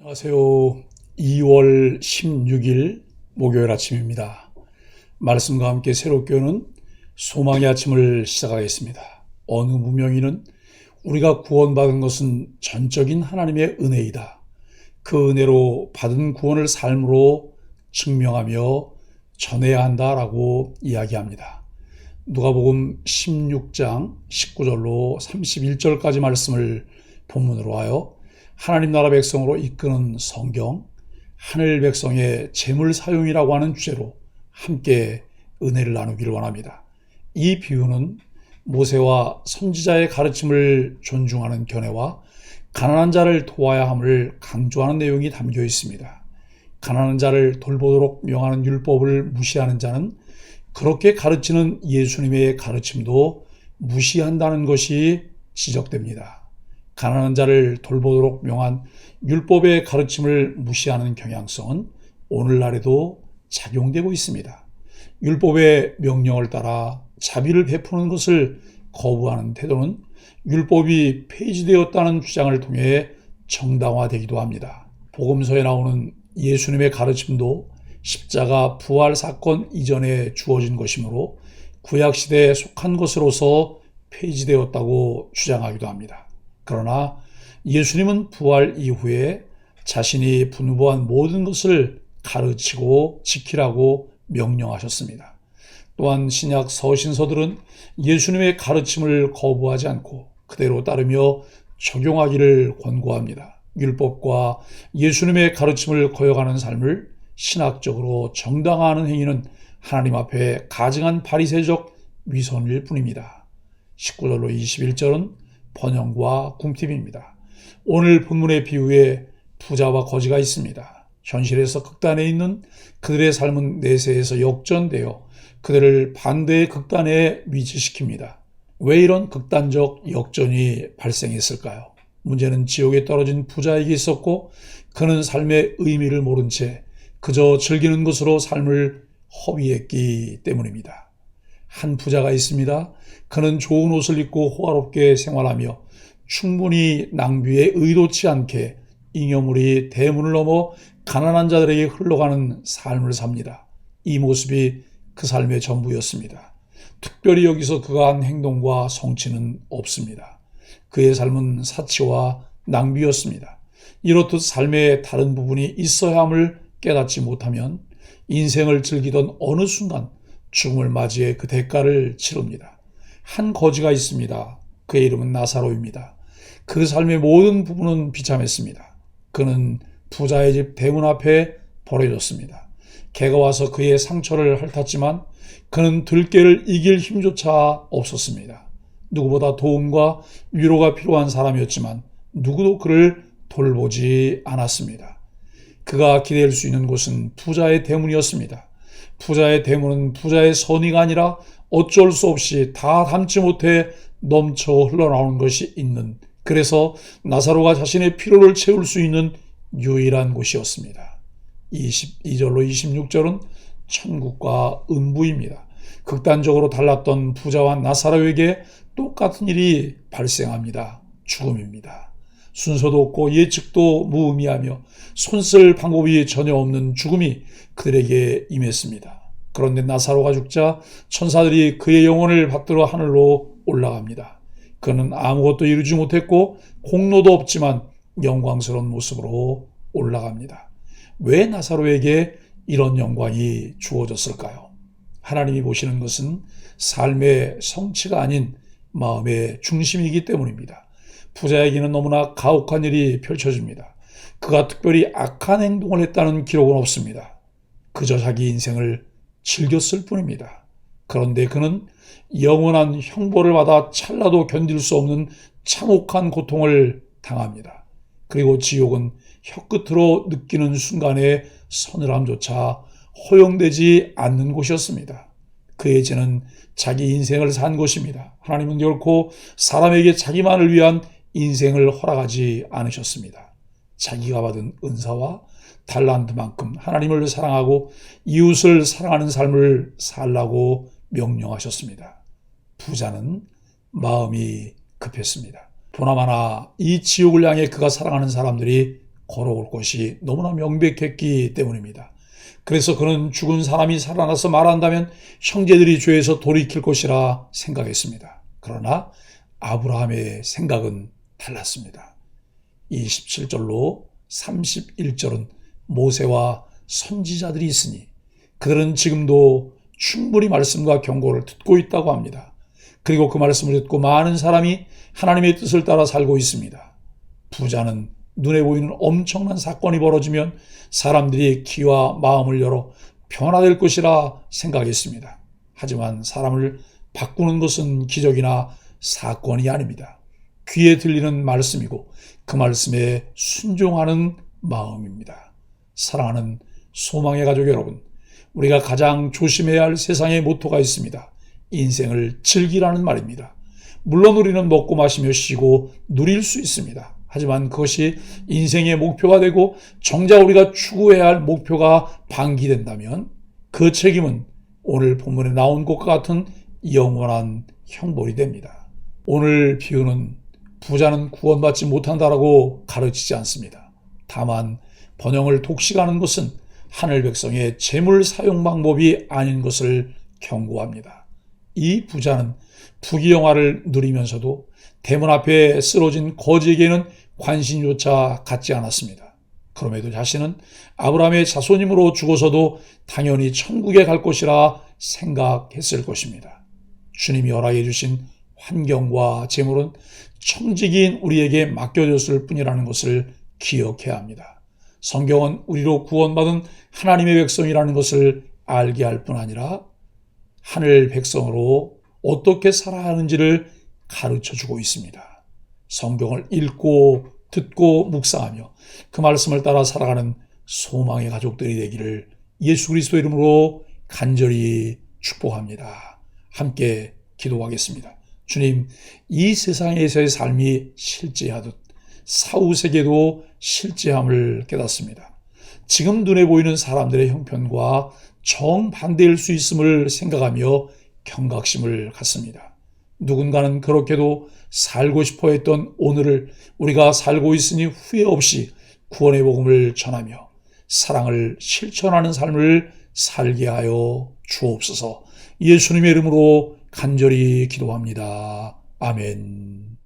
안녕하세요. 2월 16일 목요일 아침입니다. 말씀과 함께 새롭게 오는 소망의 아침을 시작하겠습니다. 어느 무명인은 우리가 구원받은 것은 전적인 하나님의 은혜이다. 그 은혜로 받은 구원을 삶으로 증명하며 전해야 한다라고 이야기합니다. 누가복음 16장 19절로 31절까지 말씀을 본문으로 하여 하나님 나라 백성으로 이끄는 성경, 하늘 백성의 재물 사용이라고 하는 주제로 함께 은혜를 나누기를 원합니다. 이 비유는 모세와 선지자의 가르침을 존중하는 견해와 가난한 자를 도와야 함을 강조하는 내용이 담겨 있습니다. 가난한 자를 돌보도록 명하는 율법을 무시하는 자는 그렇게 가르치는 예수님의 가르침도 무시한다는 것이 지적됩니다. 가난한 자를 돌보도록 명한 율법의 가르침을 무시하는 경향성은 오늘날에도 작용되고 있습니다. 율법의 명령을 따라 자비를 베푸는 것을 거부하는 태도는 율법이 폐지되었다는 주장을 통해 정당화되기도 합니다. 복음서에 나오는 예수님의 가르침도 십자가 부활 사건 이전에 주어진 것이므로 구약시대에 속한 것으로서 폐지되었다고 주장하기도 합니다. 그러나 예수님은 부활 이후에 자신이 분부한 모든 것을 가르치고 지키라고 명령하셨습니다. 또한 신약 서신서들은 예수님의 가르침을 거부하지 않고 그대로 따르며 적용하기를 권고합니다. 율법과 예수님의 가르침을 거역하는 삶을 신학적으로 정당화하는 행위는 하나님 앞에 가증한 바리새적 위선일 뿐입니다. 19절로 21절은 번영과 궁핍입니다. 오늘 본문의 비유에 부자와 거지가 있습니다. 현실에서 극단에 있는 그들의 삶은 내세에서 역전되어 그들을 반대의 극단에 위치시킵니다. 왜 이런 극단적 역전이 발생했을까요? 문제는 지옥에 떨어진 부자에게 있었고 그는 삶의 의미를 모른 채 그저 즐기는 것으로 삶을 허비했기 때문입니다. 한 부자가 있습니다. 그는 좋은 옷을 입고 호화롭게 생활하며 충분히 낭비에 의도치 않게 잉여물이 대문을 넘어 가난한 자들에게 흘러가는 삶을 삽니다. 이 모습이 그 삶의 전부였습니다. 특별히 여기서 그가 한 행동과 성취는 없습니다. 그의 삶은 사치와 낭비였습니다. 이렇듯 삶의 다른 부분이 있어야 함을 깨닫지 못하면 인생을 즐기던 어느 순간 죽음을 맞이해 그 대가를 치릅니다. 한 거지가 있습니다. 그의 이름은 나사로입니다. 그 삶의 모든 부분은 비참했습니다. 그는 부자의 집 대문 앞에 버려졌습니다. 개가 와서 그의 상처를 핥았지만 그는 들개를 이길 힘조차 없었습니다. 누구보다 도움과 위로가 필요한 사람이었지만 누구도 그를 돌보지 않았습니다. 그가 기댈 수 있는 곳은 부자의 대문이었습니다. 부자의 대문은 부자의 선의가 아니라 어쩔 수 없이 다 담지 못해 넘쳐 흘러나오는 것이 있는, 그래서 나사로가 자신의 피로를 채울 수 있는 유일한 곳이었습니다. 22절로 26절은 천국과 음부입니다. 극단적으로 달랐던 부자와 나사로에게 똑같은 일이 발생합니다. 죽음입니다. 순서도 없고 예측도 무의미하며 손쓸 방법이 전혀 없는 죽음이 그들에게 임했습니다. 그런데 나사로가 죽자 천사들이 그의 영혼을 받들어 하늘로 올라갑니다. 그는 아무것도 이루지 못했고 공로도 없지만 영광스러운 모습으로 올라갑니다. 왜 나사로에게 이런 영광이 주어졌을까요? 하나님이 보시는 것은 삶의 성취가 아닌 마음의 중심이기 때문입니다. 부자에게는 너무나 가혹한 일이 펼쳐집니다. 그가 특별히 악한 행동을 했다는 기록은 없습니다. 그저 자기 인생을 즐겼을 뿐입니다. 그런데 그는 영원한 형벌을 받아 찰나도 견딜 수 없는 참혹한 고통을 당합니다. 그리고 지옥은 혀끝으로 느끼는 순간의 서늘함조차 허용되지 않는 곳이었습니다. 그의 죄는 자기 인생을 산 것입니다. 하나님은 결코 사람에게 자기만을 위한 인생을 허락하지 않으셨습니다. 자기가 받은 은사와 달란트만큼 하나님을 사랑하고 이웃을 사랑하는 삶을 살라고 명령하셨습니다. 부자는 마음이 급했습니다. 보나마나 이 지옥을 향해 그가 사랑하는 사람들이 걸어올 것이 너무나 명백했기 때문입니다. 그래서 그는 죽은 사람이 살아나서 말한다면 형제들이 죄에서 돌이킬 것이라 생각했습니다. 그러나 아브라함의 생각은 달랐습니다. 27절로 31절은 모세와 선지자들이 있으니 그들은 지금도 충분히 말씀과 경고를 듣고 있다고 합니다. 그리고 그 말씀을 듣고 많은 사람이 하나님의 뜻을 따라 살고 있습니다. 부자는 눈에 보이는 엄청난 사건이 벌어지면 사람들이 귀와 마음을 열어 변화될 것이라 생각했습니다. 하지만 사람을 바꾸는 것은 기적이나 사건이 아닙니다. 귀에 들리는 말씀이고 그 말씀에 순종하는 마음입니다. 사랑하는 소망의 가족 여러분, 우리가 가장 조심해야 할 세상의 모토가 있습니다. 인생을 즐기라는 말입니다. 물론 우리는 먹고 마시며 쉬고 누릴 수 있습니다. 하지만 그것이 인생의 목표가 되고 정작 우리가 추구해야 할 목표가 방기된다면 그 책임은 오늘 본문에 나온 것과 같은 영원한 형벌이 됩니다. 오늘 비유는 부자는 구원받지 못한다라고 가르치지 않습니다. 다만 번영을 독식하는 것은 하늘 백성의 재물 사용 방법이 아닌 것을 경고합니다. 이 부자는 부귀영화를 누리면서도 대문 앞에 쓰러진 거지에게는 관심조차 갖지 않았습니다. 그럼에도 자신은 아브라함의 자손임으로 죽어서도 당연히 천국에 갈 것이라 생각했을 것입니다. 주님이 허락해 주신 환경과 재물은 청지기인 우리에게 맡겨졌을 뿐이라는 것을 기억해야 합니다. 성경은 우리로 구원받은 하나님의 백성이라는 것을 알게 할 뿐 아니라 하늘 백성으로 어떻게 살아야 하는지를 가르쳐주고 있습니다. 성경을 읽고 듣고 묵상하며 그 말씀을 따라 살아가는 소망의 가족들이 되기를 예수 그리스도 이름으로 간절히 축복합니다. 함께 기도하겠습니다. 주님, 이 세상에서의 삶이 실제하듯 사후세계도 실제함을 깨닫습니다. 지금 눈에 보이는 사람들의 형편과 정반대일 수 있음을 생각하며 경각심을 갖습니다. 누군가는 그렇게도 살고 싶어 했던 오늘을 우리가 살고 있으니 후회 없이 구원의 복음을 전하며 사랑을 실천하는 삶을 살게 하여 주옵소서. 예수님의 이름으로 간절히 기도합니다. 아멘.